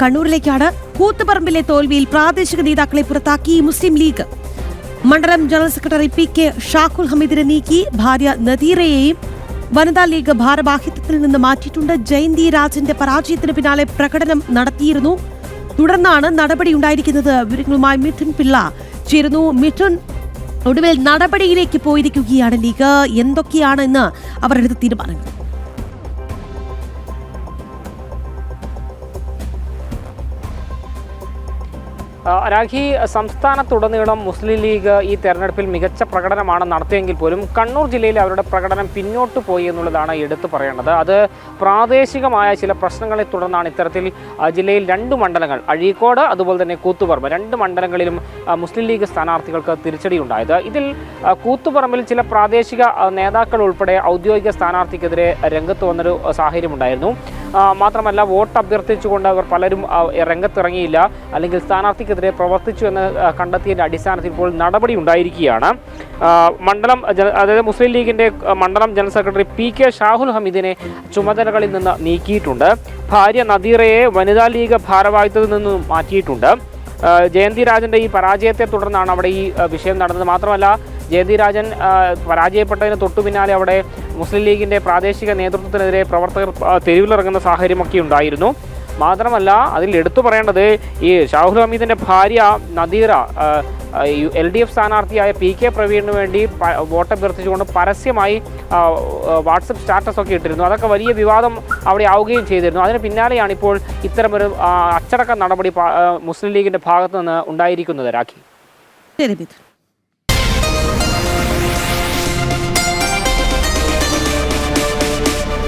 കണ്ണൂരിലേക്കാണ്. കൂത്തുപറമ്പിലെ തോൽവിയിൽ പ്രാദേശിക നേതാക്കളെ പുറത്താക്കി മുസ്ലിം ലീഗ്. മണ്ഡലം ജനറൽ സെക്രട്ടറി PK ഷാഹുൽ ഹമീദിനെ നീക്കി. ഭാര്യ നദീറയെയും വനിതാ ലീഗ് ഭാരവാഹിത്വത്തിൽ നിന്ന് മാറ്റിയിട്ടുണ്ട്. ജയന്തി രാജന്റെ പരാജയത്തിന് പിന്നാലെ പ്രകടനം നടത്തിയിരുന്നു. തുടർന്നാണ് നടപടിയുണ്ടായിരിക്കുന്നത്. വിവരങ്ങളുമായി മിഥുൻ പിള്ള ചേരുന്നു. മിഥുൻ, ഒടുവിൽ നടപടിയിലേക്ക് പോയിരിക്കുകയാണ് ലീഗ്. എന്തൊക്കെയാണ് ഇന്ന് അവർ എടുത്ത തീരുമാനങ്ങൾ? രാഖി, സംസ്ഥാനത്തുടനീളം മുസ്ലിം ലീഗ് ഈ തെരഞ്ഞെടുപ്പിൽ മികച്ച പ്രകടനമാണ് നടത്തിയെങ്കിൽ പോലും കണ്ണൂർ ജില്ലയിൽ അവരുടെ പ്രകടനം പിന്നോട്ട് പോയി എന്നുള്ളതാണ് എടുത്തു പറയേണ്ടത്. അത് പ്രാദേശികമായ ചില പ്രശ്നങ്ങളെ തുടർന്നാണ് ഇത്തരത്തിൽ ജില്ലയിൽ 2 മണ്ഡലങ്ങൾ, അഴീക്കോട് അതുപോലെ തന്നെ കൂത്തുപറമ്പ്, 2 മണ്ഡലങ്ങളിലും മുസ്ലിം ലീഗ് സ്ഥാനാർത്ഥികൾക്ക് തിരിച്ചടിയുണ്ടായത്. ഇതിൽ കൂത്തുപറമ്പിൽ ചില പ്രാദേശിക നേതാക്കൾ ഉൾപ്പെടെ ഔദ്യോഗിക സ്ഥാനാർത്ഥിക്കെതിരെ രംഗത്ത് വന്നൊരു സാഹചര്യമുണ്ടായിരുന്നു. മാത്രമല്ല, വോട്ട് അഭ്യർത്ഥിച്ചുകൊണ്ട് അവർ പലരും രംഗത്തിറങ്ങിയില്ല, അല്ലെങ്കിൽ സ്ഥാനാർത്ഥിക്കെതിരെ പ്രവർത്തിച്ചു എന്ന് കണ്ടെത്തിയതിൻ്റെ അടിസ്ഥാനത്തിൽ ഇപ്പോൾ നടപടി ഉണ്ടായിരിക്കുകയാണ്. മണ്ഡലം അതായത് മുസ്ലിം ലീഗിൻ്റെ മണ്ഡലം ജനറൽ സെക്രട്ടറി PK ഷാഹുൽ ഹമീദിനെ ചുമതലകളിൽ നിന്ന് നീക്കിയിട്ടുണ്ട്. ഭാര്യ നദീറയെ വനിതാ ലീഗ് ഭാരവാഹിത്വത്തിൽ നിന്ന് മാറ്റിയിട്ടുണ്ട്. ജയന്തി രാജൻ്റെ ഈ പരാജയത്തെ തുടർന്നാണ് അവിടെ ഈ വിഷയം നടന്നത്. മാത്രമല്ല, ജയന്തി രാജൻ പരാജയപ്പെട്ടതിന് തൊട്ടു പിന്നാലെ അവിടെ മുസ്ലിം ലീഗിൻ്റെ പ്രാദേശിക നേതൃത്വത്തിനെതിരെ പ്രവർത്തകർ തെരുവിലിറങ്ങുന്ന സാഹചര്യമൊക്കെ ഉണ്ടായിരുന്നു. മാത്രമല്ല, അതിൽ എടുത്തു പറയേണ്ടത് ഈ ഷാഹുൽ ഹമീദിൻ്റെ ഭാര്യ നദീറ LDF സ്ഥാനാർത്ഥിയായ PK പ്രവീണിന് വേണ്ടി വോട്ട് അഭ്യർത്ഥിച്ചുകൊണ്ട് പരസ്യമായി വാട്സപ്പ് സ്റ്റാറ്റസൊക്കെ ഇട്ടിരുന്നു. അതൊക്കെ വലിയ വിവാദം അവിടെ ആവുകയും ചെയ്തിരുന്നു. അതിന് പിന്നാലെയാണ് ഇപ്പോൾ ഇത്തരമൊരു അച്ചടക്ക നടപടി മുസ്ലിം ലീഗിൻ്റെ ഭാഗത്തു നിന്ന് ഉണ്ടായിരിക്കുന്നത്. രാഖി.